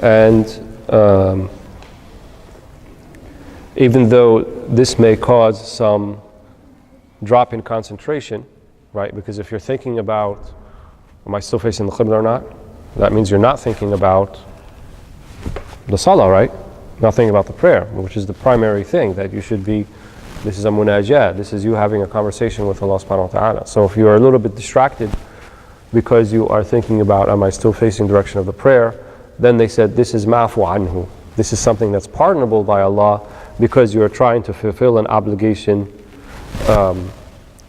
And even though this may cause some drop in concentration, right? Because if you're thinking about, am I still facing the Qibla or not? That means you're not thinking about the Salah, right? Not thinking about the prayer, which is the primary thing that you should be. This is a munajat. This is you having a conversation with Allah subhanahu wa ta'ala. So if you are a little bit distracted because you are thinking about, am I still facing the direction of the prayer? Then they said, this is ma'fu anhu. This is something that's pardonable by Allah because you are trying to fulfill an obligation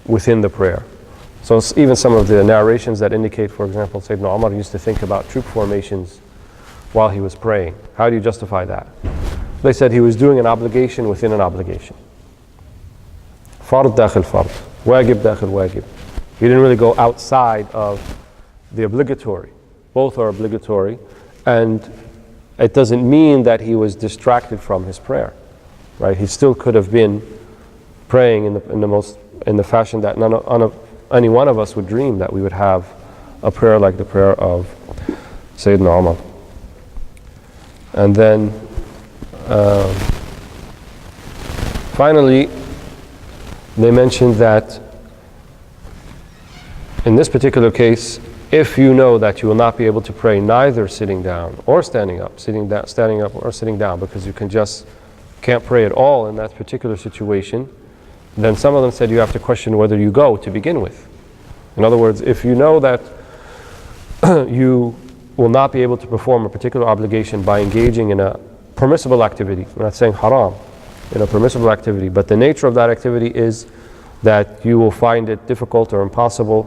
within the prayer. So even some of the narrations that indicate, for example, Sayyidina Umar used to think about troop formations while he was praying. How do you justify that? They said he was doing an obligation within an obligation. Fard dakhil fard, wajib dakhil wajib. He didn't really go outside of the obligatory. Both are obligatory, and it doesn't mean that he was distracted from his prayer, right? He still could have been praying in the fashion that any one of us would dream that we would have a prayer like the prayer of Sayyidina Umar. And then finally, they mentioned that in this particular case, if you know that you will not be able to pray neither sitting down or standing up, standing up or sitting down, because you can't pray at all in that particular situation, then some of them said you have to question whether you go to begin with. In other words, if you know that you will not be able to perform a particular obligation by engaging in a permissible activity, we're not saying haram, in a permissible activity, but the nature of that activity is that you will find it difficult or impossible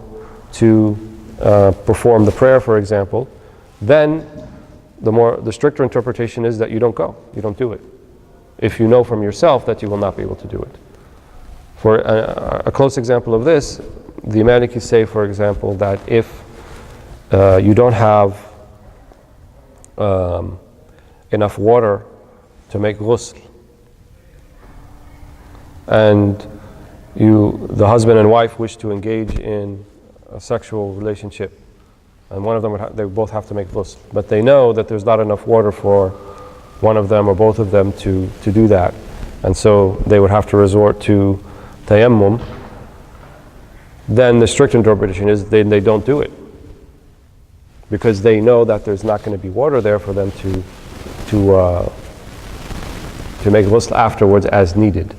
to perform the prayer, for example, then the stricter interpretation is that you don't go, you don't do it, if you know from yourself that you will not be able to do it. For a close example of this, the Malikis say, for example, that if you don't have enough water to make ghusl, and the husband and wife wish to engage in a sexual relationship, and one of them they both have to make ghusl, but they know that there's not enough water for one of them or both of them to do that, and so they would have to resort to tayammum. Then the strict interpretation is they don't do it, because they know that there's not going to be water there for them to make ghusl afterwards as needed.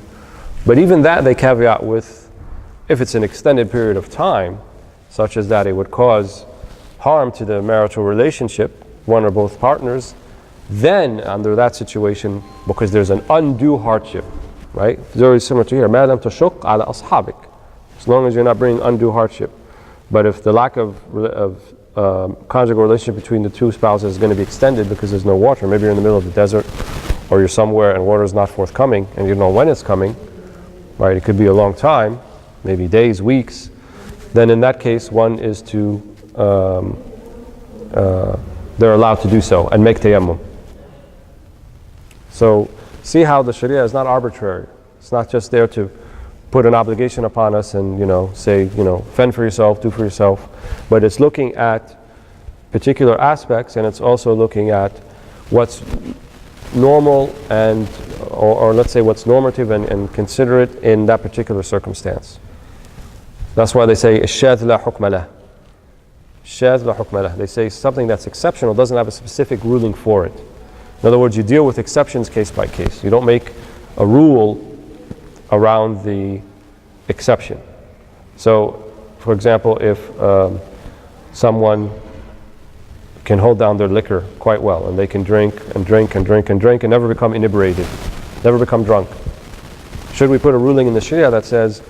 But even that they caveat with, if it's an extended period of time, such as that it would cause harm to the marital relationship, one or both partners, then under that situation, because there's an undue hardship, right? Very similar to here, مَا لَمْ تَشُقْ عَلَى أَصْحَابِكَ, as long as you're not bringing undue hardship. But if the lack of conjugal relationship between the two spouses is going to be extended because there's no water, maybe you're in the middle of the desert, or you're somewhere and water is not forthcoming, and you don't know when it's coming, right? It could be a long time, maybe days, weeks. Then in that case, one is they're allowed to do so and make tayammum. So see how the Sharia is not arbitrary. It's not just there to put an obligation upon us and say fend for yourself, do for yourself, but it's looking at particular aspects, and it's also looking at what's normal or let's say what's normative and considerate in that particular circumstance. That's why they say الشاذ لا حكم له. الشاذ لا حكم له. They say something that's exceptional doesn't have a specific ruling for it. In other words, you deal with exceptions case by case. You don't make a rule around the exception. So, for example, if someone can hold down their liquor quite well, and they can drink and drink and drink and drink and never become inebriated, never become drunk, should we put a ruling in the Sharia that says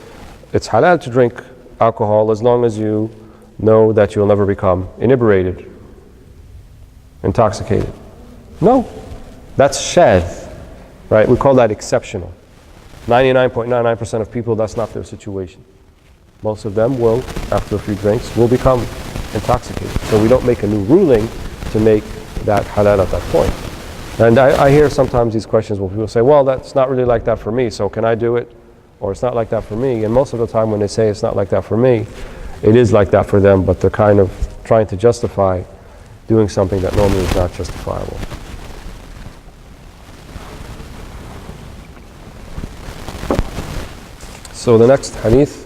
it's halal to drink alcohol as long as you know that you'll never become inebriated, intoxicated? No, that's shadh, right? We call that exceptional. 99.99% of people, that's not their situation. Most of them will, after a few drinks, will become intoxicated. So we don't make a new ruling to make that halal at that point. And I hear sometimes these questions where people say, well, that's not really like that for me, so can I do it? Or it's not like that for me. And most of the time when they say it's not like that for me, it is like that for them, but they're kind of trying to justify doing something that normally is not justifiable. So the next hadith,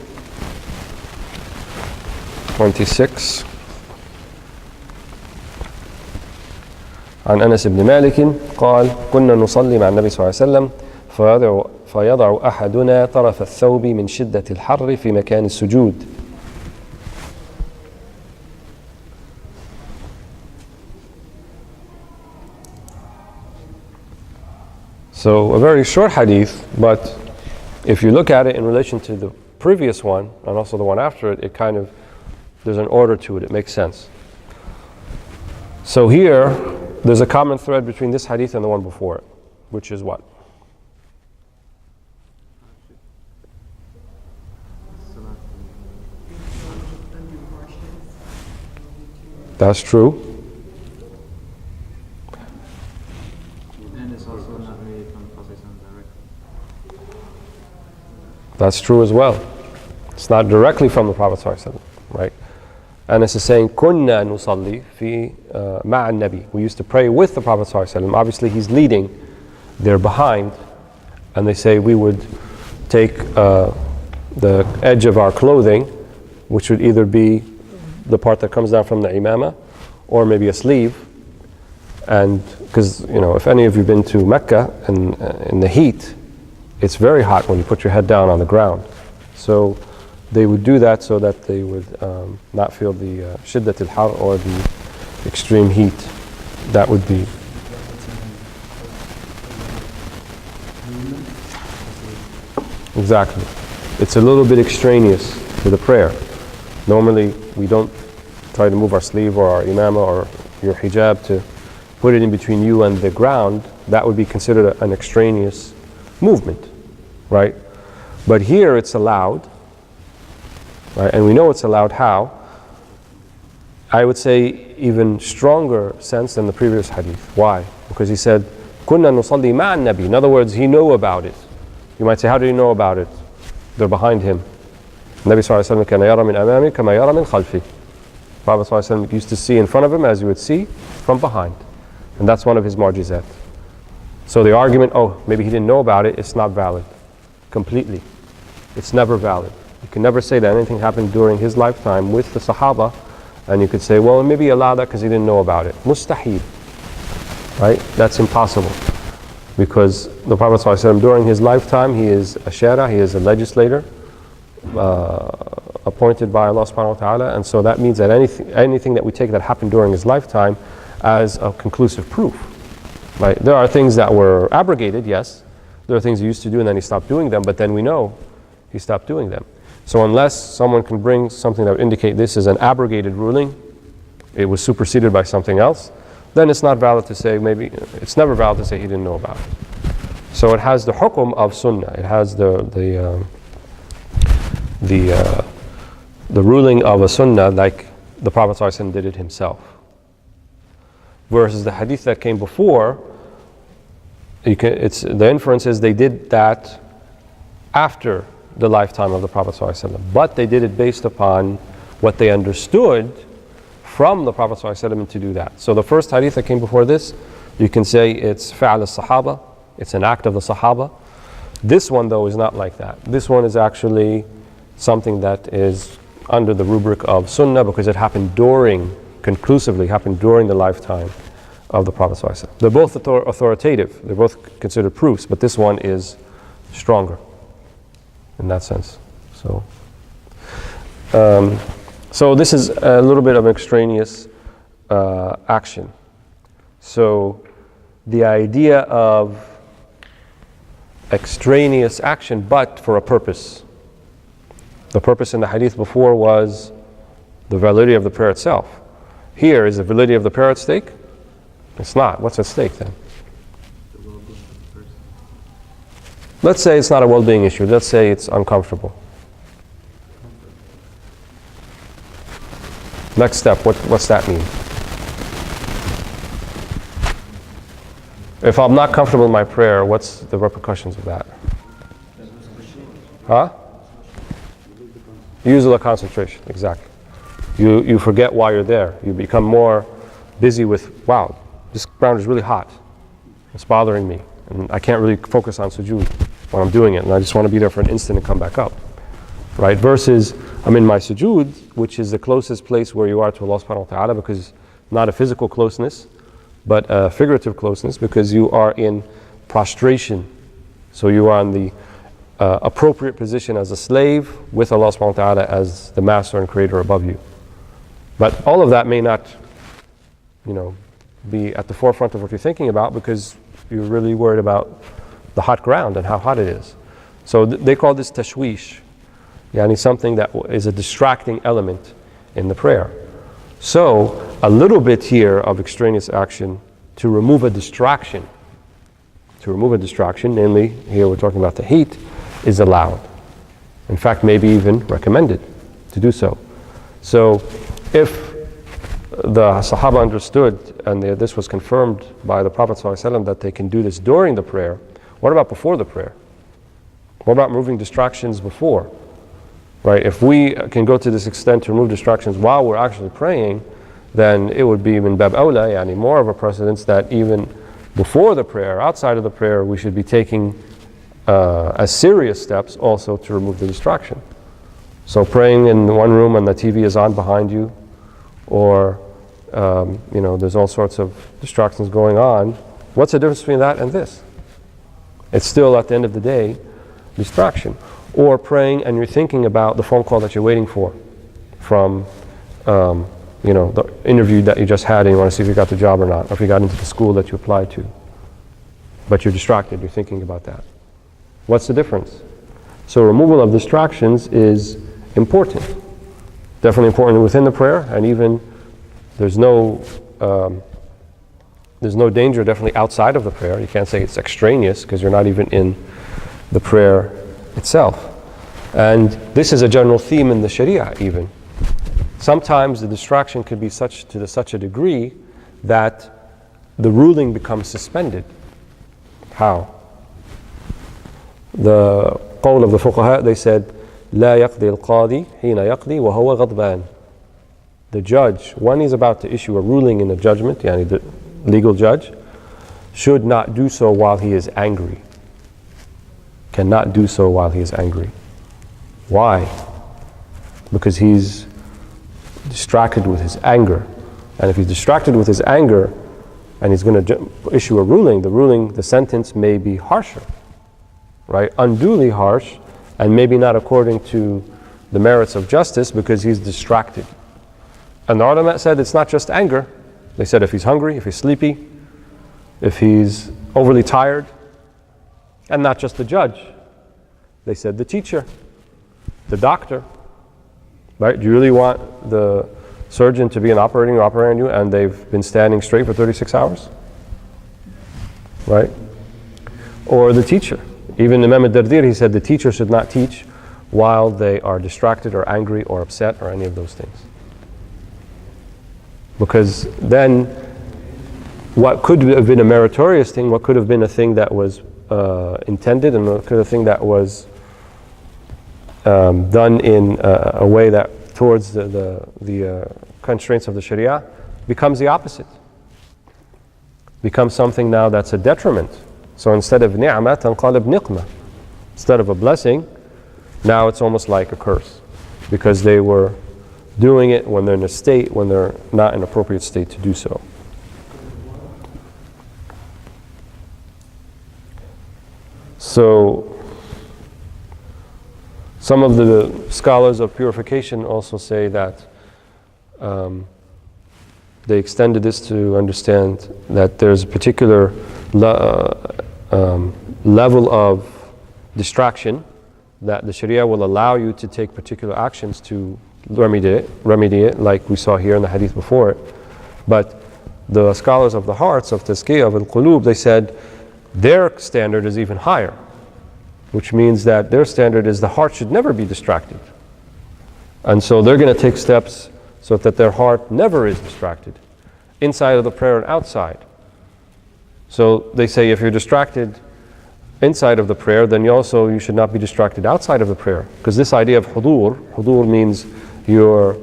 26. عن أنس بن مالك قال كنا نصلي مع النبي صلى الله عليه وسلم فيضع أحدنا طرف الثوب من شدة الحر في مكان السجود. So a very short hadith, but if you look at it in relation to the previous one and also the one after it, it kind of, there's an order to it, it makes sense. So here, there's a common thread between this hadith and the one before it, which is what? That's true. And it's also not really from Prophet directly. That's true as well. It's not directly from the Prophet ﷺ, right? And this is saying, كُنَّا نُصَلِّي فِي مَعَ النَّبِي. We used to pray with the Prophet ﷺ. Obviously he's leading, they're behind, and they say we would take the edge of our clothing, which would either be the part that comes down from the imama, or maybe a sleeve. And because, you know, if any of you have been to Mecca and in the heat, it's very hot when you put your head down on the ground. So they would do that so that they would not feel the shiddat al-har or the extreme heat. That would be. Exactly. It's a little bit extraneous to the prayer. Normally we don't try to move our sleeve or our imama or your hijab to put it in between you and the ground. That would be considered an extraneous movement, right? But here it's allowed, right? And we know it's allowed how? I would say even stronger sense than the previous hadith. Why? Because he said, كُنَّا نُصَلِّي مَعَ النَّبِي. In other words, he knew about it. You might say, how do you know about it? They're behind him. Nabi sallallahu alayhi wa sallam كَانَ يَرَى مِنْ أَمَامِهِ كَمَا يَرَى مِنْ خَلْفِهِ. Prophet sallallahu alayhi wa sallam used to see in front of him as you would see from behind. And that's one of his mu'jizat. So the argument, oh, maybe he didn't know about it, it's not valid. Completely. It's never valid. You can never say that anything happened during his lifetime with the Sahaba, and you could say, well, maybe allow that because he didn't know about it. Mustahil. Right? That's impossible. Because the Prophet ﷺ, during his lifetime, he is a shara, he is a legislator, appointed by Allah subhanahu wa ta'ala, and so that means that anything that we take that happened during his lifetime as a conclusive proof. Right? There are things that were abrogated, yes. There are things he used to do and then he stopped doing them, but then we know he stopped doing them. So unless someone can bring something that would indicate this is an abrogated ruling, it was superseded by something else, then it's not valid to say, maybe, it's never valid to say he didn't know about it. So it has the hukum of sunnah, it has the ruling of a sunnah like the Prophet ﷺ did it himself. Versus the hadith that came before, the inference is they did that after the lifetime of the Prophet ﷺ, but they did it based upon what they understood from the Prophet ﷺ to do that. So the first hadith that came before this, you can say it's fa'al al-sahaba, it's an act of the Sahaba. This one though is not like that. This one is actually something that is under the rubric of sunnah because it happened conclusively happened during the lifetime of the Prophet ﷺ. They're both authoritative, they're both considered proofs, but this one is stronger in that sense. So this is a little bit of an extraneous action. So the idea of extraneous action but for a purpose. The purpose in the hadith before was the validity of the prayer itself. Here, is the validity of the prayer at stake? It's not. What's at stake then? The well-being of the person. Let's say it's not a well-being issue. Let's say it's uncomfortable. Next step, what's that mean? If I'm not comfortable in my prayer, what's the repercussions of that? Huh? You lose the concentration, exactly. You forget why you're there. You become more busy with, wow, this ground is really hot. It's bothering me. And I can't really focus on sujood when I'm doing it. And I just want to be there for an instant and come back up. right? Versus I'm in my sujood, which is the closest place where you are to Allah subhanahu wa ta'ala, because not a physical closeness, but a figurative closeness, because you are in prostration. So you are in the appropriate position as a slave with Allah subhanahu wa ta'ala as the master and creator above you. But all of that may not, be at the forefront of what you're thinking about, because you're really worried about the hot ground and how hot it is. So they call this tashwish, yani something that is a distracting element in the prayer. So a little bit here of extraneous action to remove a distraction, namely here we're talking about the heat, is allowed. In fact, maybe even recommended to do so. So if the Sahaba understood, and this was confirmed by the Prophet ﷺ, that they can do this during the prayer, what about before the prayer? What about removing distractions before? Right? If we can go to this extent to remove distractions while we're actually praying, then it would be min bab awla, yani more of a precedence that even before the prayer, outside of the prayer, we should be taking as serious steps also to remove the distraction. So praying in one room and the TV is on behind you, or there's all sorts of distractions going on. What's the difference between that and this? It's still, at the end of the day, distraction. Or praying and you're thinking about the phone call that you're waiting for from the interview that you just had, and you want to see if you got the job or not, or if you got into the school that you applied to. But you're distracted, you're thinking about that. What's the difference? So removal of distractions is important. Definitely important within the prayer, and even there's no danger definitely outside of the prayer. You can't say it's extraneous because you're not even in the prayer itself. And this is a general theme in the Sharia even. Sometimes the distraction could be to such a degree that the ruling becomes suspended. How? The qawl of the fuqaha, they said, لا يقضي القاضي حين يقضي وهو غضبان. The judge, when he's about to issue a ruling in a judgment, yani the legal judge, should not do so while he is angry. Cannot do so while he is angry. Why? Because he's distracted with his anger. And if he's distracted with his anger and he's going to issue a ruling, the sentence may be harsher, right? Unduly harsh, and maybe not according to the merits of justice because he's distracted. And the ulama said it's not just anger. They said if he's hungry, if he's sleepy, if he's overly tired, and not just the judge. They said the teacher, the doctor, right? Do you really want the surgeon to be operating on you and they've been standing straight for 36 hours? Right? Or the teacher. Even Imam al-Dardir, he said the teacher should not teach while they are distracted or angry or upset or any of those things. Because then what could have been a meritorious thing, what could have been a thing that was intended, and what could have been a thing that was done in a way that towards the constraints of the Sharia, becomes the opposite. Becomes something now that's a detriment. So instead of ni'mah, tanqalib niqmah. Instead of a blessing, now it's almost like a curse. Because they were doing it when they're in a state, when they're not in an appropriate state to do so. So, some of the scholars of purification also say that they extended this to understand that there's a particular level of distraction that the Sharia will allow you to take particular actions to remedy it, like we saw here in the hadith before it. But the scholars of the hearts, of Tazkiyah, of al-Qulub, they said their standard is even higher, which means that their standard is the heart should never be distracted. And so they're going to take steps so that their heart never is distracted, inside of the prayer and outside. So they say if you're distracted inside of the prayer, then you should not be distracted outside of the prayer. Because this idea of hudur means you're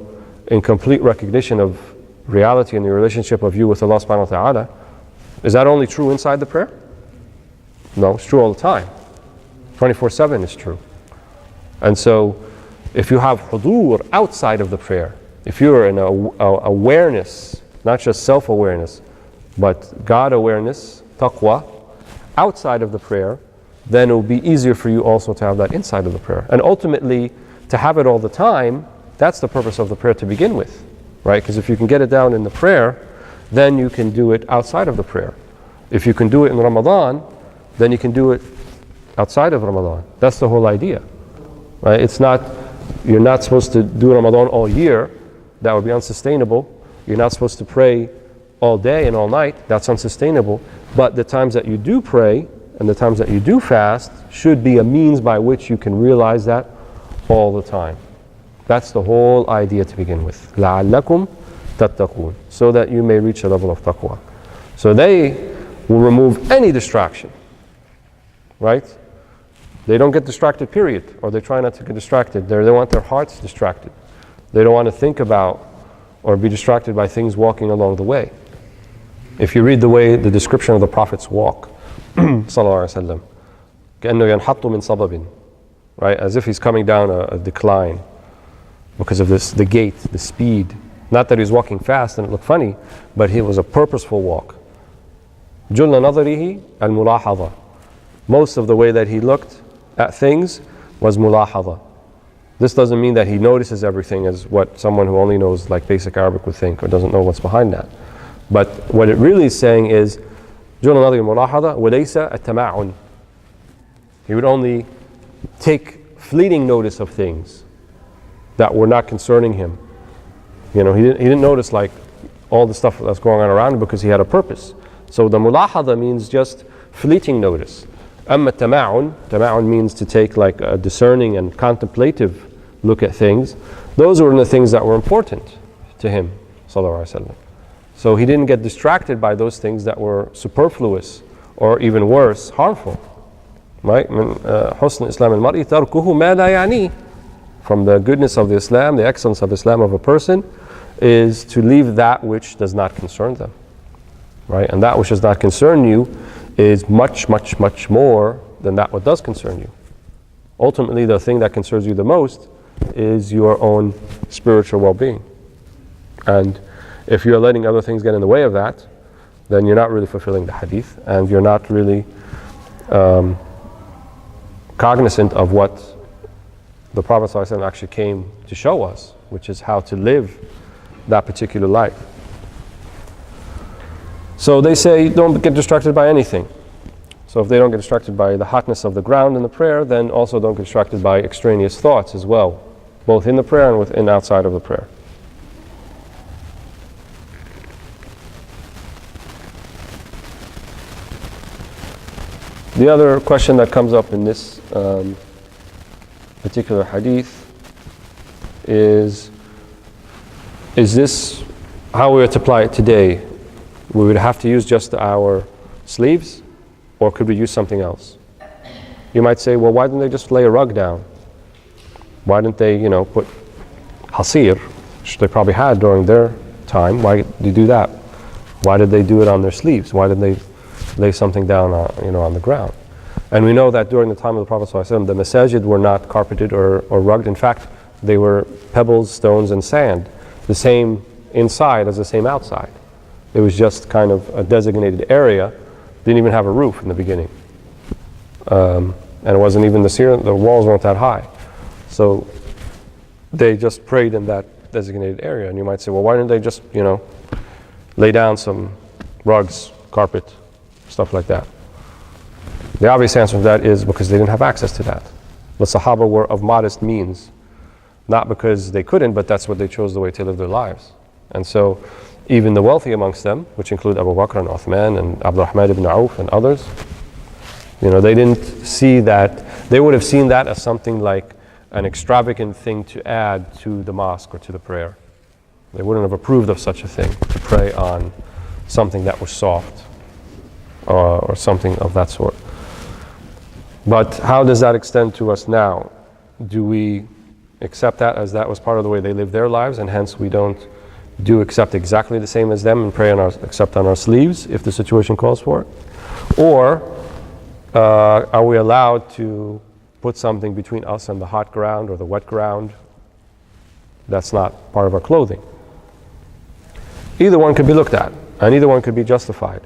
in complete recognition of reality and the relationship of you with Allah subhanahu wa ta'ala. Is that only true inside the prayer? No, it's true all the time. 24/7 is true. And so If you have hudur outside of the prayer, if you're in awareness, not just self-awareness, but God awareness, taqwa, outside of the prayer, then it will be easier for you also to have that inside of the prayer. And ultimately, to have it all the time, that's the purpose of the prayer to begin with, right? Because if you can get it down in the prayer, then you can do it outside of the prayer. If you can do it in Ramadan, then you can do it outside of Ramadan. That's the whole idea, right? It's not, you're not supposed to do Ramadan all year. That would be unsustainable. You're not supposed to pray all day and all night. That's unsustainable. But the times that you do pray and the times that you do fast should be a means by which you can realize that all the time. That's the whole idea to begin with. لَعَلَّكُمْ تَتَّقُونَ, so that you may reach a level of taqwa. So they will remove any distraction, right? They don't get distracted, period, or they try not to get distracted. They want their hearts distracted. They don't want to think about or be distracted by things walking along the way. If you read the description of the Prophet's walk, sallallahu alaihi wasallam, كأنه ينحط من صبب, right? As if he's coming down a decline because of the gait, the speed. Not that he was walking fast and it looked funny, but it was a purposeful walk. جل نظره الملاحظة. Most of the way that he looked at things was mulaḥadha. This doesn't mean that he notices everything as what someone who only knows like basic Arabic would think or doesn't know what's behind that. But what it really is saying is جل نظره الملاحظة وليس التمعن. He would only take fleeting notice of things that were not concerning him. You know, he didn't notice like all the stuff that's going on around him because he had a purpose. So the mulaḥadha means just fleeting notice. Amma tama'un means to take like a discerning and contemplative look at things. Those were the things that were important to him, sallallahu alaihi wasallam. So he didn't get distracted by those things that were superfluous or even worse, harmful. Right? حسن إسلام المرء تركه ما لا يعنيه. From the goodness of the Islam, the excellence of Islam of a person, is to leave that which does not concern them. Right? And that which does not concern you is much, much, much more than that what does concern you. Ultimately, the thing that concerns you the most is your own spiritual well-being. And if you're letting other things get in the way of that, then you're not really fulfilling the hadith, and you're not really cognizant of what the Prophet ﷺ actually came to show us, which is how to live that particular life. So they say don't get distracted by anything. So if they don't get distracted by the hotness of the ground in the prayer, then also don't get distracted by extraneous thoughts as well, both in the prayer and within outside of the prayer. The other question that comes up in this particular hadith is this how we are to apply it today? We would have to use just our sleeves, or could we use something else? You might say, well, why didn't they just lay a rug down? Why didn't they, put hasir, which they probably had during their time? Why did they do that? Why did they do it on their sleeves? Why didn't they lay something down, on the ground? And we know that during the time of the Prophet ﷺ, the masajid were not carpeted or rugged. In fact, they were pebbles, stones, and sand, the same inside as the same outside. It was just kind of a designated area. Didn't even have a roof in the beginning, and it wasn't even the walls weren't that high. So they just prayed in that designated area. And you might say, well, why didn't they just lay down some rugs, carpet, stuff like that? The obvious answer to that is because they didn't have access to that. The Sahaba were of modest means, not because they couldn't, but that's what they chose the way to live their lives. And so even the wealthy amongst them, which include Abu Bakr and Uthman and Abdurrahman ibn Auf and others, they didn't see that. They would have seen that as something like an extravagant thing to add to the mosque or to the prayer. They wouldn't have approved of such a thing, to pray on something that was soft or something of that sort. But how does that extend to us now? Do we accept that as that was part of the way they lived their lives, and hence we don't accept exactly the same as them and pray except on our sleeves if the situation calls for it? Or are we allowed to put something between us and the hot ground or the wet ground That's not part of our clothing. Either one could be looked at, and either one could be justified.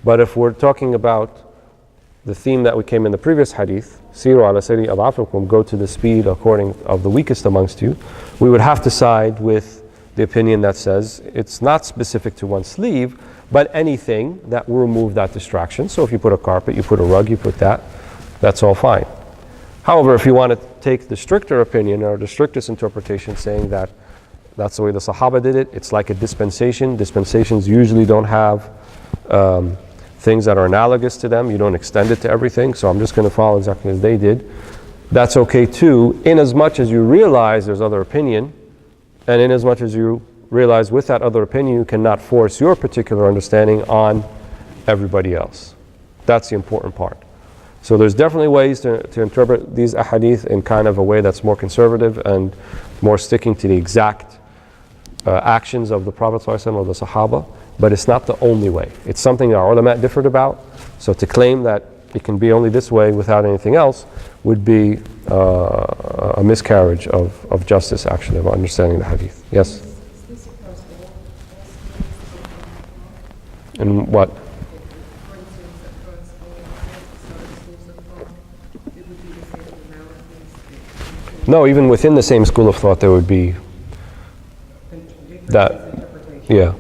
But if we're talking about the theme that we came in the previous hadith, Siru ala siri ad'afikum, go to the speed according of the weakest amongst you, we would have to side with the opinion that says it's not specific to one sleeve, but anything that will remove that distraction. So if you put a carpet, you put a rug, you put that, that's all fine. However, if you want to take the stricter opinion or the strictest interpretation saying that that's the way the Sahaba did it, it's like a dispensation. Dispensations usually don't have things that are analogous to them. You don't extend it to everything, so I'm just going to follow exactly as they did. That's okay too, in as much as you realize there's other opinion, and in as much as you realize with that other opinion you cannot force your particular understanding on everybody else. That's the important part. So there's definitely ways to interpret these ahadith in kind of a way that's more conservative and more sticking to the exact actions of the Prophet ﷺ or the Sahaba, but it's not the only way. It's something that our ulama differed about. So to claim that it can be only this way without anything else would be a miscarriage of justice, actually, of understanding the hadith. Yes? And what? No, even within the same school of thought there would be that, yeah.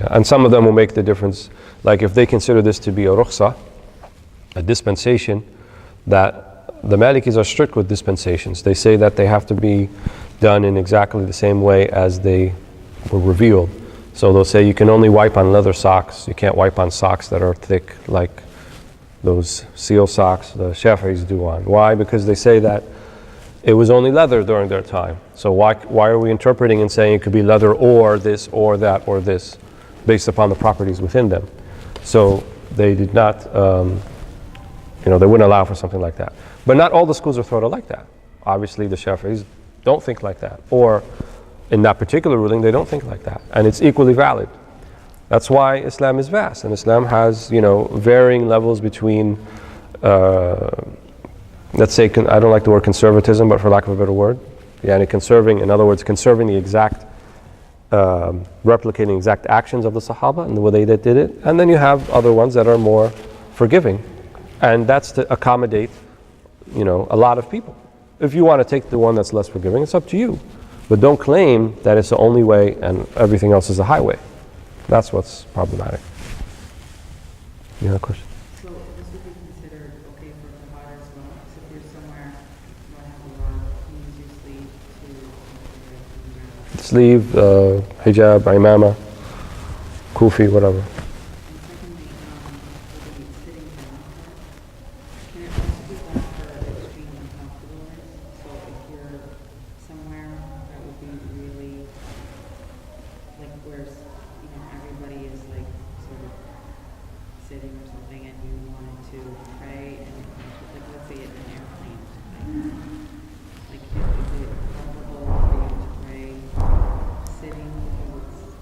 And some of them will make the difference, like if they consider this to be a rukhsa, a dispensation, that the Malikis are strict with dispensations. They say that they have to be done in exactly the same way as they were revealed. So they'll say you can only wipe on leather socks, you can't wipe on socks that are thick like those seal socks the Shafi'is do on. Why? Because they say that it was only leather during their time. So why are we interpreting and saying it could be leather or this or that or this based upon the properties within them? So they did not, they wouldn't allow for something like that. But not all the schools of thought are like that. Obviously the Shafi'is don't think like that. Or in that particular ruling, they don't think like that. And it's equally valid. That's why Islam is vast. And Islam has, varying levels between, let's say, I don't like the word conservatism, but for lack of a better word, conserving, in other words, conserving the exact, replicating exact actions of the Sahaba and the way they did it. And then you have other ones that are more forgiving. And that's to accommodate, a lot of people. If you want to take the one that's less forgiving, it's up to you. But don't claim that it's the only way and everything else is a highway. That's what's problematic. You have a question? So this would be considered okay for Tahara as well? So if you're somewhere you don't have a lot, can you use your sleeve to Sleeve, hijab, imama, kufi, whatever. And secondly, with the sitting down part, can it also be done for extreme uncomfortableness? So if you're somewhere that would be really, like where, everybody is like sort of sitting or something and you wanted to pray and like let's say in an airplane or something. Like is it comfortable for you to pray sitting because it's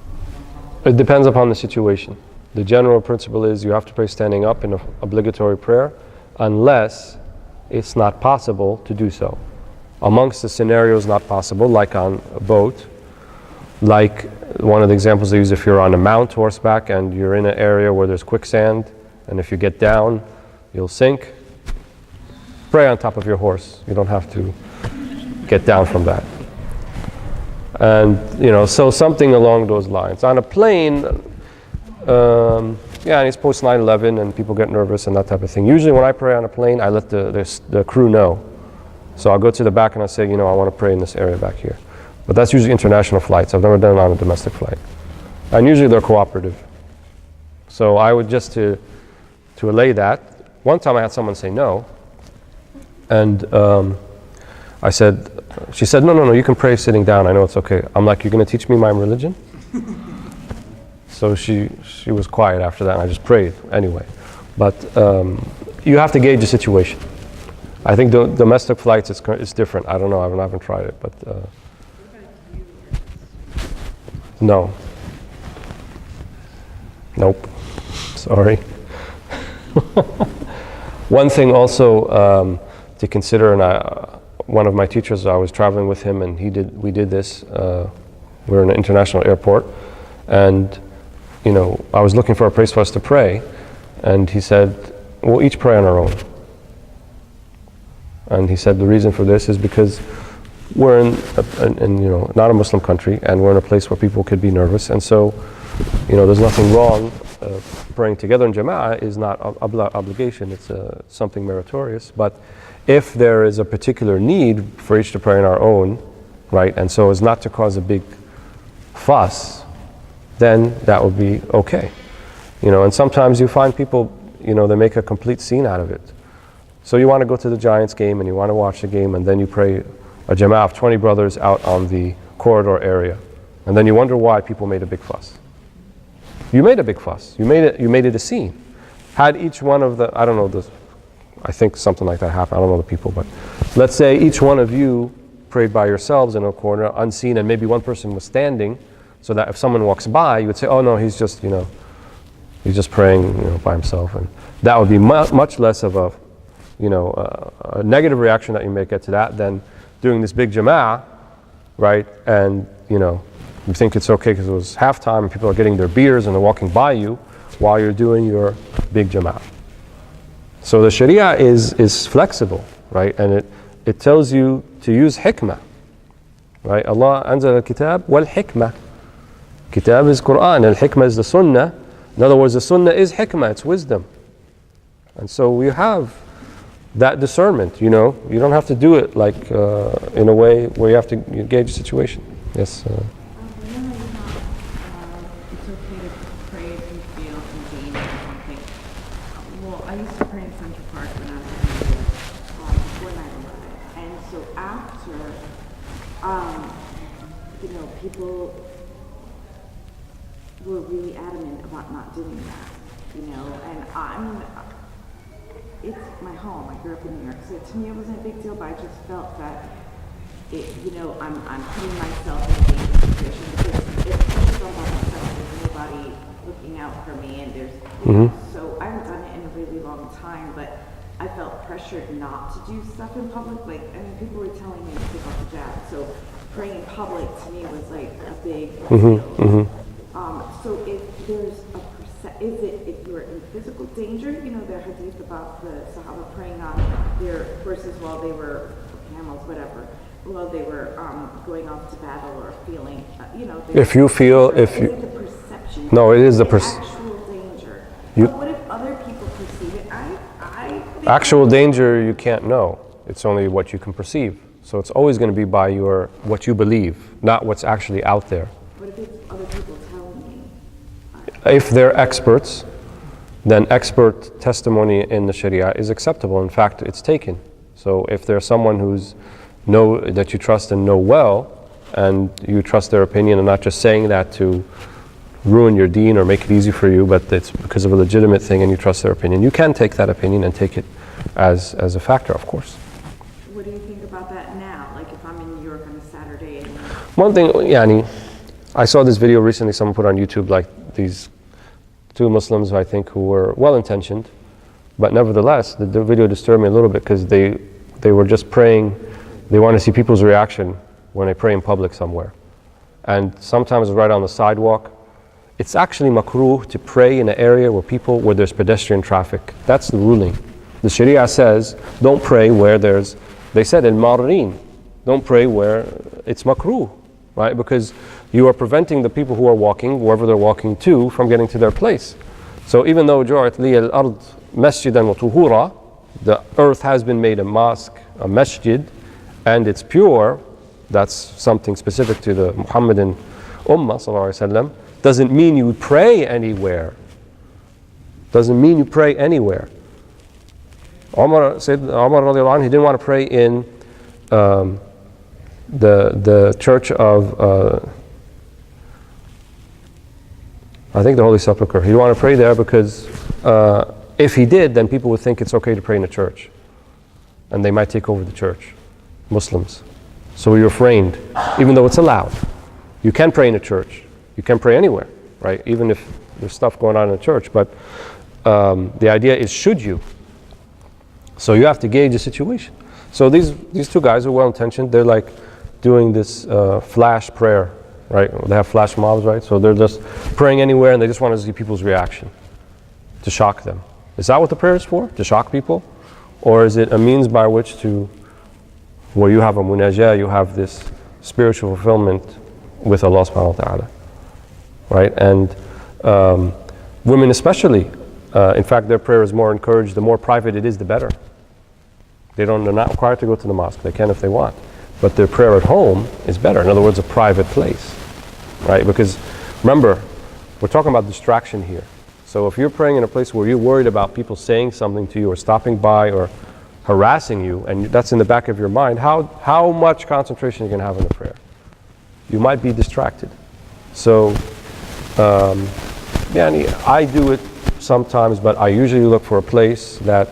uncomfortable? It depends upon the situation. The general principle is you have to pray standing up in an obligatory prayer unless it's not possible to do so. Amongst the scenarios not possible, like on a boat, like one of the examples they use if you're on a mount horseback and you're in an area where there's quicksand, and if you get down, you'll sink. Pray on top of your horse. You don't have to get down from that. And, so something along those lines. On a plane, and it's post 9/11 and people get nervous and that type of thing. Usually when I pray on a plane, I let the crew know. So I'll go to the back and I'll say, I want to pray in this area back here. But that's usually international flights. I've never done it on a domestic flight. And usually they're cooperative. So I would just to allay that. One time I had someone say no. And she said, no, you can pray sitting down. I know it's okay. I'm like, you're going to teach me my religion? So she was quiet after that and I just prayed anyway. But you have to gauge the situation. I think the domestic flights, it's different. I don't know, I haven't tried it, but no. Nope. Sorry. One thing also to consider, and one of my teachers, I was traveling with him, and we did this. We were in an international airport, and I was looking for a place for us to pray, and he said, we'll each pray on our own. And he said the reason for this is because we're in not a Muslim country, and we're in a place where people could be nervous, and so there's nothing wrong. Praying together in jama'ah is not obligation, it's something meritorious. But if there is a particular need for each to pray on our own, right, and so as not to cause a big fuss, then that would be okay. And sometimes you find people, they make a complete scene out of it. So you want to go to the Giants game and you want to watch the game, and then you pray a jama'ah of 20 brothers out on the corridor area, and then you wonder why people made a big fuss. You made a big fuss. You made it a scene. Had each one of the, I think something like that happened. I don't know the people, but let's say each one of you prayed by yourselves in a corner, unseen, and maybe one person was standing, so that if someone walks by, you would say, "Oh no, he's just praying, by himself," and that would be much less of a negative reaction that you may get to that than doing this big jama'ah, right? And you think it's okay because it was halftime and people are getting their beers and they're walking by you while you're doing your big jama'ah. So the Sharia is flexible, right? And it tells you to use hikmah, right? Allah anzal al-kitab wal-hikmah. Kitab is Quran, and hikmah is the sunnah. In other words, the sunnah is hikmah, it's wisdom. And so we have that discernment, you don't have to do it like in a way where you have to gauge the situation. Yes. It's okay to pray if you feel in danger or something. Well, I used to pray in Central Park when I was before 9/11, and so after, people were really adamant about not doing that, and it's my home. I grew up in New York, so to me it wasn't a big deal, but I just felt that I'm putting myself in a dangerous situation because if I'm by myself, there's nobody looking out for me, and so I haven't done it in a really long time, but I felt pressured not to do stuff in public. People were telling me to take off the jab, so praying in public to me was like a big deal. So if there's if you're in physical danger, the hadith about the Sahaba praying on their horses while they were, camels, whatever, while they were going off to battle or feeling, If you feel, is it the perception? No, it is the actual danger. But what if other people perceive it? I think actual danger you can't know. It's only what you can perceive. So it's always going to be by what you believe, not what's actually out there. What if it's other people telling me? If they're experts, then expert testimony in the Sharia is acceptable. In fact, it's taken. So if there's someone that you trust and know well, and you trust their opinion and not just saying that to ruin your deen or make it easy for you, but it's because of a legitimate thing and you trust their opinion, you can take that opinion and take it as a factor, of course. What do you think about that now? Like if I'm in New York on a Saturday and... One thing, I saw this video recently someone put on YouTube, like these two Muslims, I think, who were well-intentioned, but nevertheless, the video disturbed me a little bit because they were just praying. They want to see people's reaction when they pray in public somewhere. And sometimes right on the sidewalk. It's actually makruh to pray in an area where there's pedestrian traffic. That's the ruling. The Sharia says, don't pray where they said in Marrin, don't pray where it's makruh, right? Because you are preventing the people who are walking, wherever they're walking to, from getting to their place. So even though ju'at liya al-ard masjidan wa tuhura, the earth has been made a mosque, a masjid, and it's pure, that's something specific to the Muhammadan Ummah, sallallahu alaihi wasallam, doesn't mean you pray anywhere. Doesn't mean you pray anywhere. Said Umar radiallahu anhu, he didn't want to pray in the church of I think the Holy Sepulchre. He didn't want to pray there because if he did, then people would think it's okay to pray in a church, and they might take over the church, Muslims. So we refrained, even though it's allowed. You can pray in a church. You can pray anywhere, right? Even if there's stuff going on in the church. But the idea is, should you? So you have to gauge the situation. So these two guys are well-intentioned. They're like doing this flash prayer, right? They have flash mobs, right? So they're just praying anywhere, and they just want to see people's reaction, to shock them. Is that what the prayer is for? To shock people? Or is it a means by which to, where you have a munajah, you have this spiritual fulfillment with Allah subhanahu wa ta'ala, right? And women especially, in fact, their prayer is more encouraged. The more private it is, the better. They're not required to go to the mosque. They can if they want. But their prayer at home is better. In other words, a private place, right? Because remember, we're talking about distraction here. So if you're praying in a place where you're worried about people saying something to you or stopping by or harassing you, and that's in the back of your mind, how much concentration you can have in the prayer? You might be distracted. So, I do it sometimes, but I usually look for a place that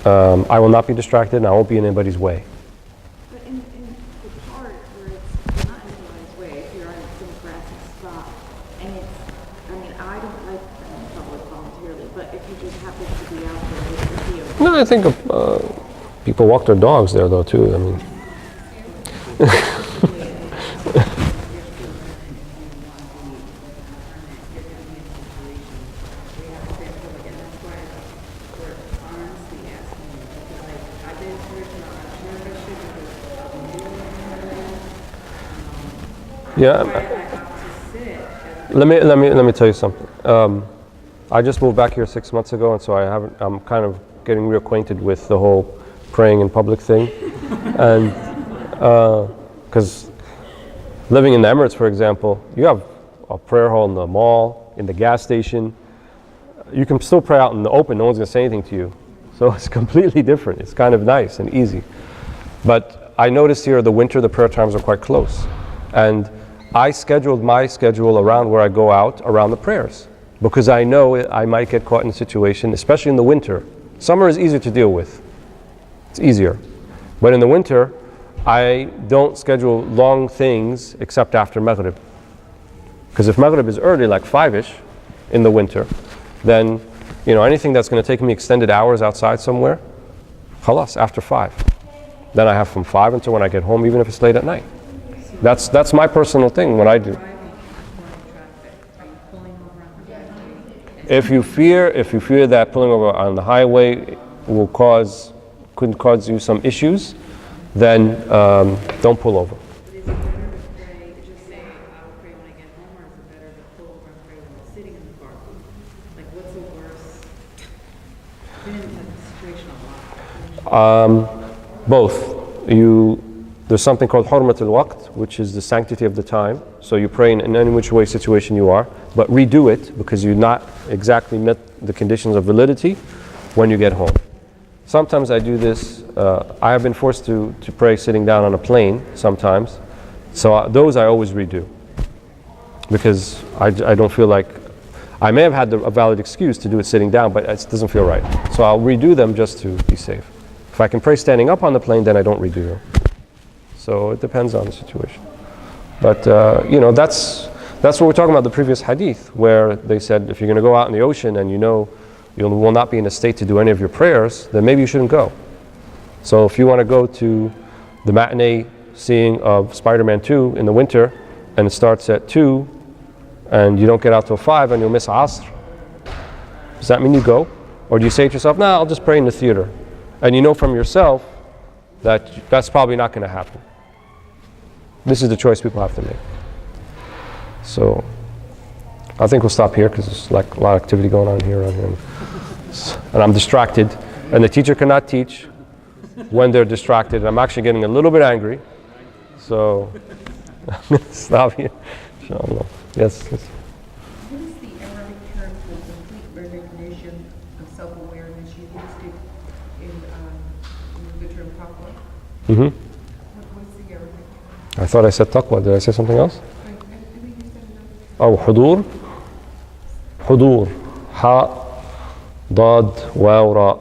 I will not be distracted and I won't be in anybody's way. But in the part where it's not in anybody's way, if you're on some grassy spot, and I don't like them in public voluntarily, but if you just happen to be out there with your video. No, I think people walk their dogs there though too. I mean, yeah. Let me tell you something. I just moved back here 6 months ago, and so I'm kind of getting reacquainted with the whole praying in public thing, and because living in the Emirates, for example, you have a prayer hall in the mall, in the gas station. You can still pray out in the open. No one's going to say anything to you, so it's completely different. It's kind of nice and easy. But I noticed here the winter, the prayer times are quite close, and I scheduled my schedule around where I go out around the prayers, because I know I might get caught in a situation, especially in the winter. Summer is easier to deal with. It's easier. But in the winter, I don't schedule long things except after Maghrib. Because if Maghrib is early, like 5-ish in the winter, then anything that's going to take me extended hours outside somewhere, khalas, after 5. Then I have from 5 until when I get home, even if it's late at night. That's my personal thing, what I do. If you fear that pulling over on the highway could cause you some issues, then don't pull over. But is it better to pray, just say, I'll pray when I get home, or is it better to pull over and pray when I'm sitting in the car? Like, what's the worst? I've been in that situation a lot. Both. There's something called hurmat al-waqt, which is the sanctity of the time. So you pray in any which way situation you are, but redo it because you've not exactly met the conditions of validity when you get home. Sometimes I do this. I have been forced to pray sitting down on a plane sometimes. So those I always redo because I don't feel like, I may have had a valid excuse to do it sitting down, but it doesn't feel right. So I'll redo them just to be safe. If I can pray standing up on the plane, then I don't redo them. So it depends on the situation. But that's what we're talking about, the previous hadith, where they said if you're going to go out in the ocean and you will not be in a state to do any of your prayers, then maybe you shouldn't go. So if you want to go to the matinee seeing of Spider-Man 2 in the winter, and it starts at 2, and you don't get out till 5, and you'll miss Asr, does that mean you go? Or do you say to yourself, nah, I'll just pray in the theater? And you know from yourself that that's probably not going to happen. This is the choice people have to make. So I think we'll stop here because there's like a lot of activity going on here, and I'm distracted, and the teacher cannot teach when they're distracted. I'm actually getting a little bit angry, so I'm going to stop here. Inshallah. Yes. What is the Arabic term for complete recognition of self-awareness? You used it in the term taqwa. Mm-hmm. What's the Arabic term? I thought I said taqwa. Did I say something else? I think you said another term. Oh, hudur. Hudur. Ha, dad, waw, ra.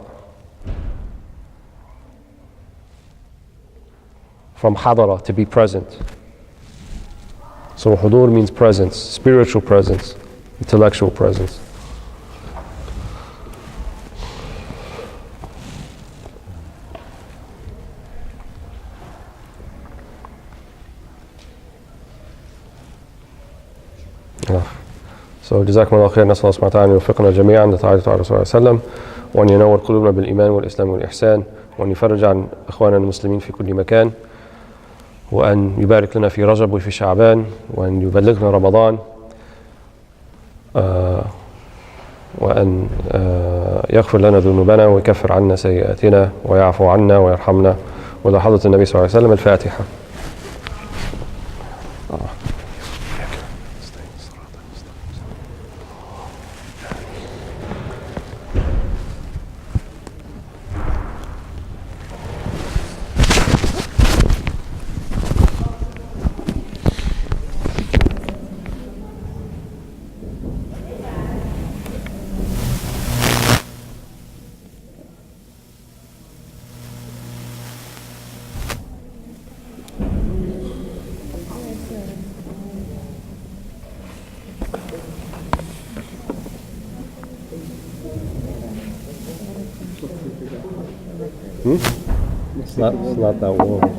From hadara, to be present. So hudur means presence, spiritual presence, intellectual presence. So جزاكم الله خير. نسأل الله سبحانه وتعالى أن يوفقنا جميعا لطاعة رسول الله صلى الله عليه وسلم وأن ينور قلوبنا بالإيمان والإسلام والإحسان وأن يفرج عن إخواننا المسلمين في كل مكان وأن يبارك لنا في رجب وفي شعبان وأن يبلغنا رمضان وأن يغفر لنا ذنوبنا ويكفر عنا سيئاتنا ويعفو عنا ويرحمنا. وإلى حضرة النبي صلى الله عليه وسلم الفاتحة. It's not that warm.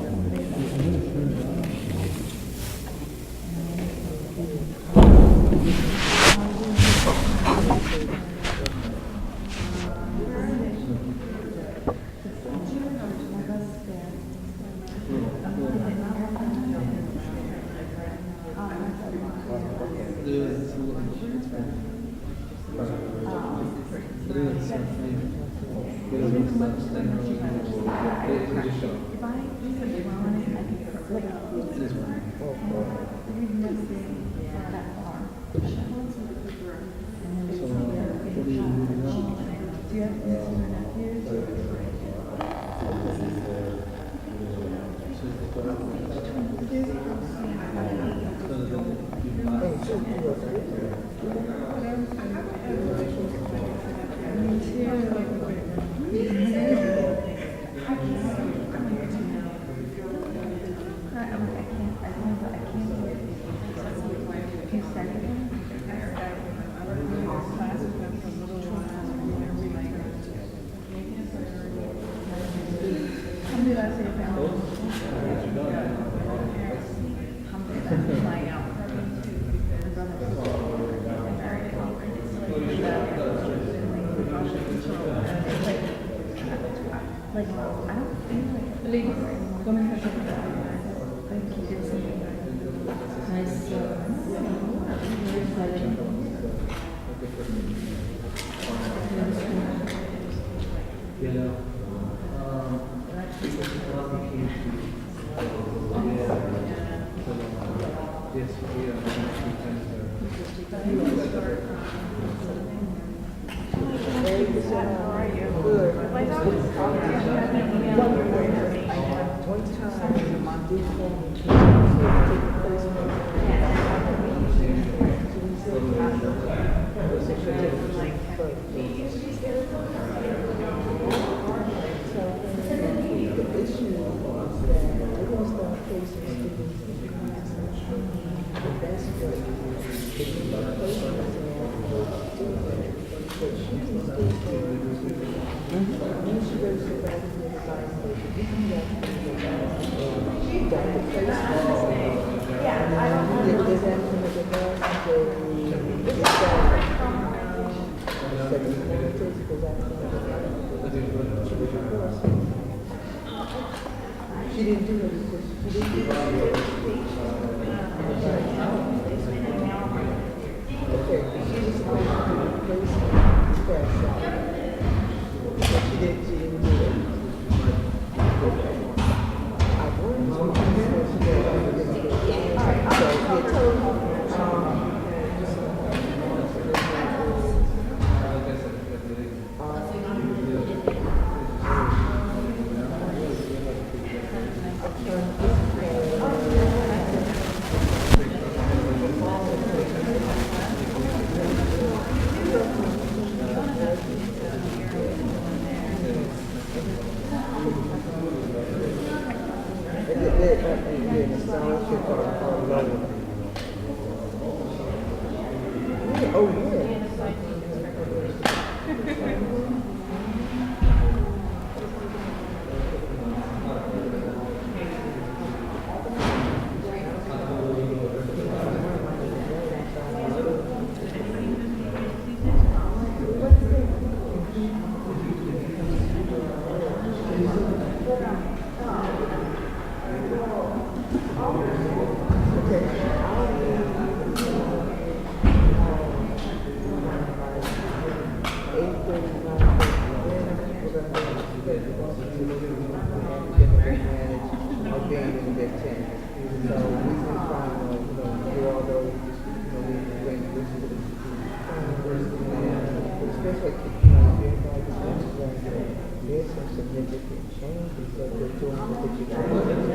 There's some significant changes that they're doing with education.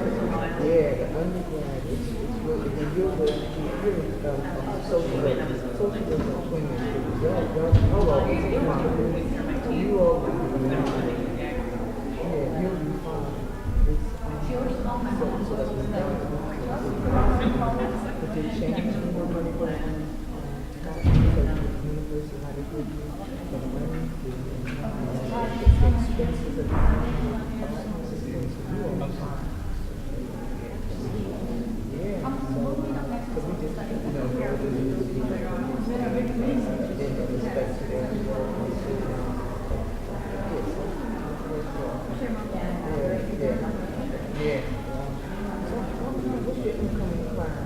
Yeah, the undergrad, it's really, and you're really, socialism swinging through. You all, yeah, you'll be fine. It's, but they're changing more money around. University, how they give you the money, the expenses of the you all fine. Yeah, so we just, respect to their yeah. So, what's your incoming class?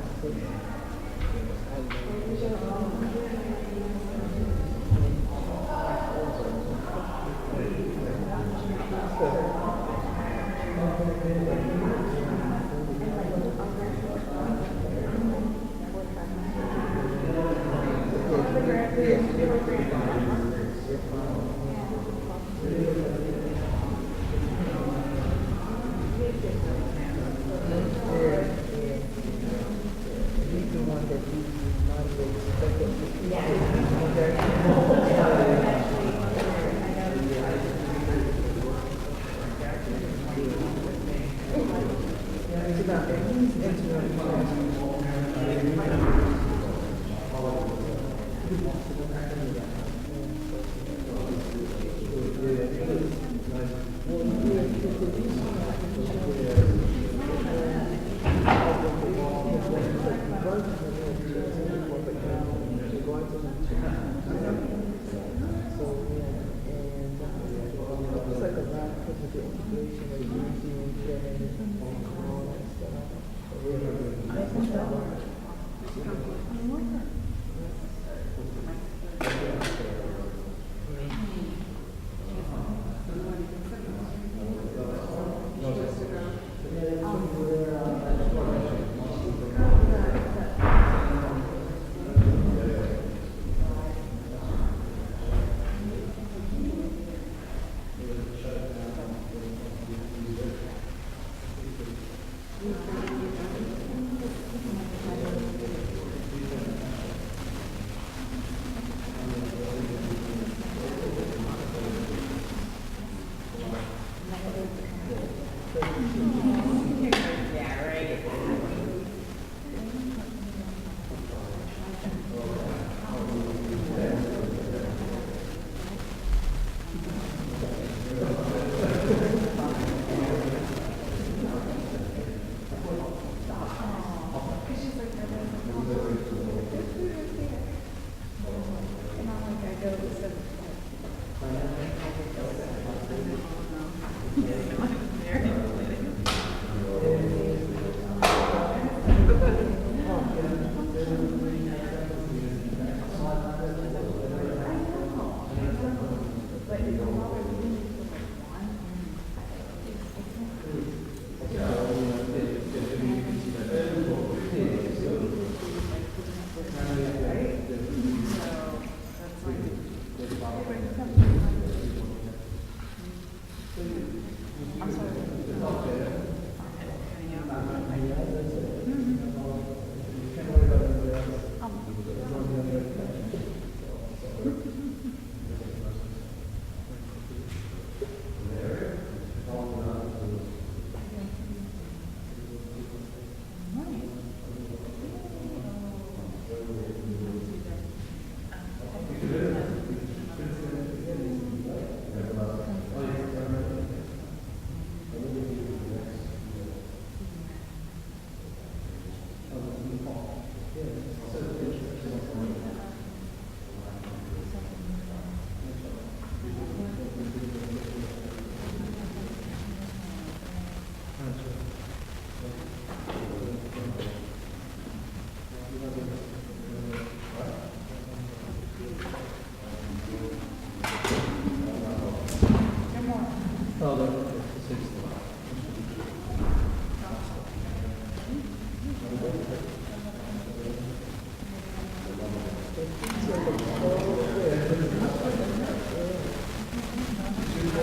They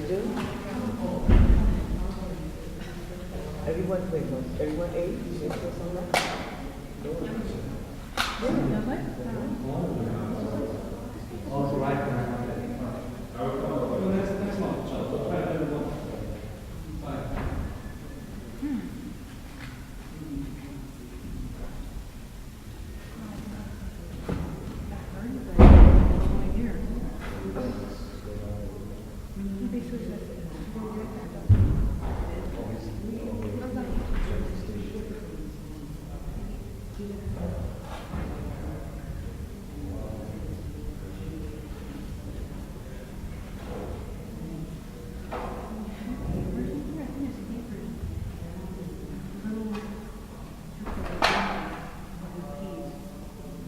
do? Everyone, wait, no, everyone ate? They still something?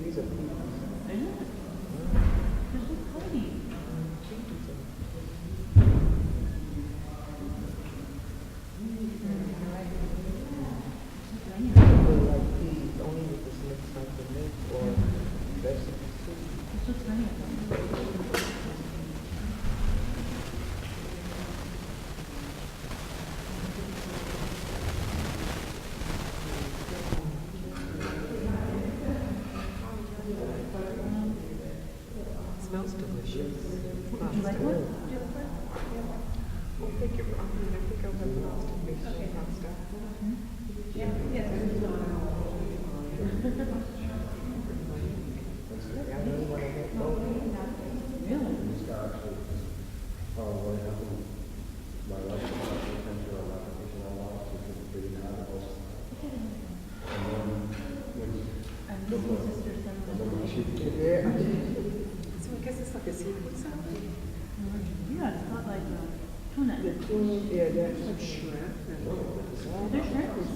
These are people. They're like peas, only with this mixed like the milk or vegetables. Smells delicious. Would you like one? I think I'll have pasta fish pasta. I really want to make both. Yeah. So I guess it's like a seafood salad. Yeah, it's not like tuna. The tuna, yeah, that's some shrimp. There's shrimp is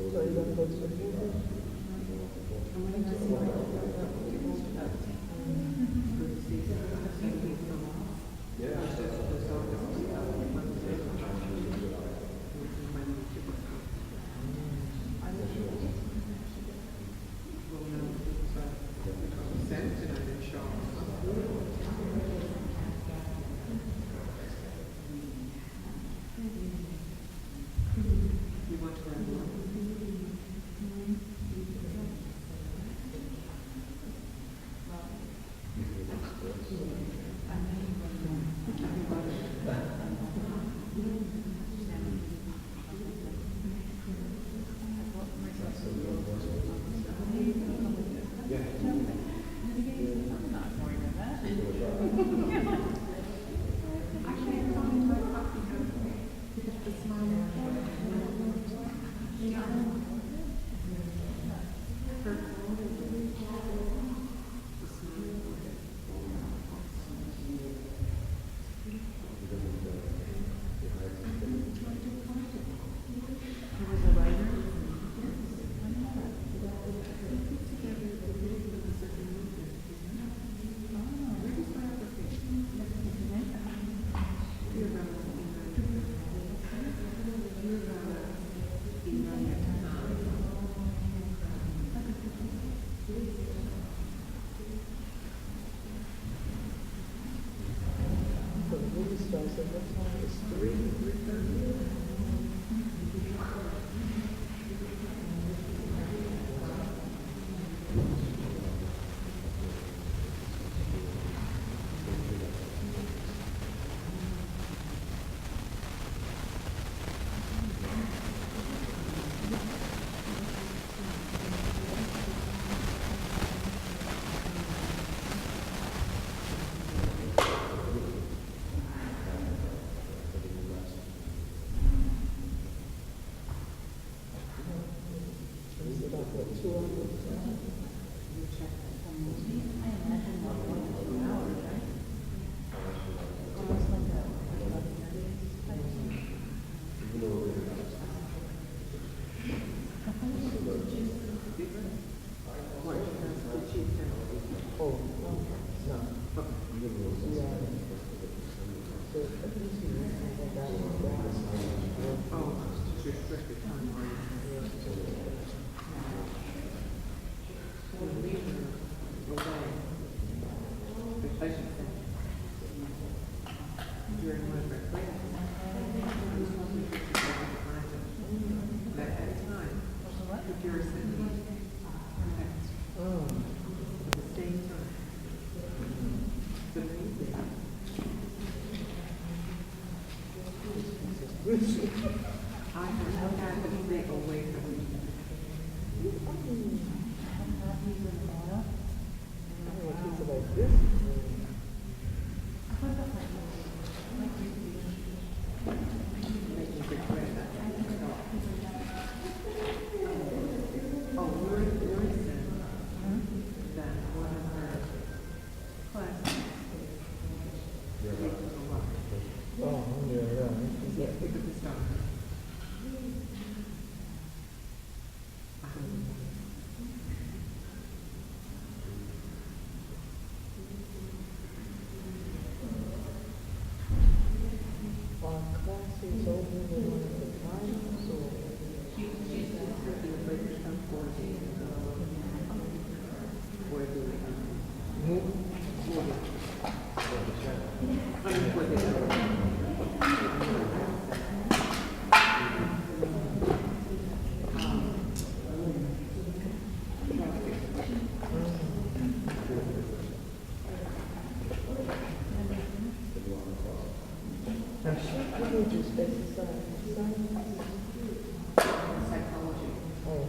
So you're going to go to the food? So the movie starts at what time? It's 3:30. Yeah. So at least you know that Oh, it's restricted time, right? So leave her away. Vacation. During my break. I just want you to take it that at a time, if you're sending text at the same time. The main thing. I have had to stay away from you. like this. Oh, Lori said that one of her classmates was a lot. Oh, yeah. Yeah, pick up his daughter. Our classes over one at a time, so She's taking a break for some course. For now she really just exercise. psychology. Oh,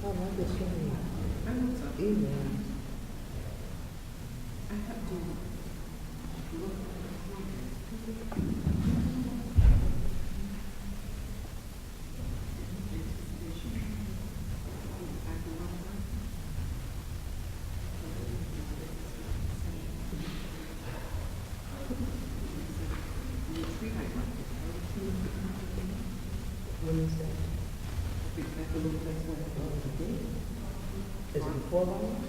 I like this one. I know so. Email. I have to look. 4 hours?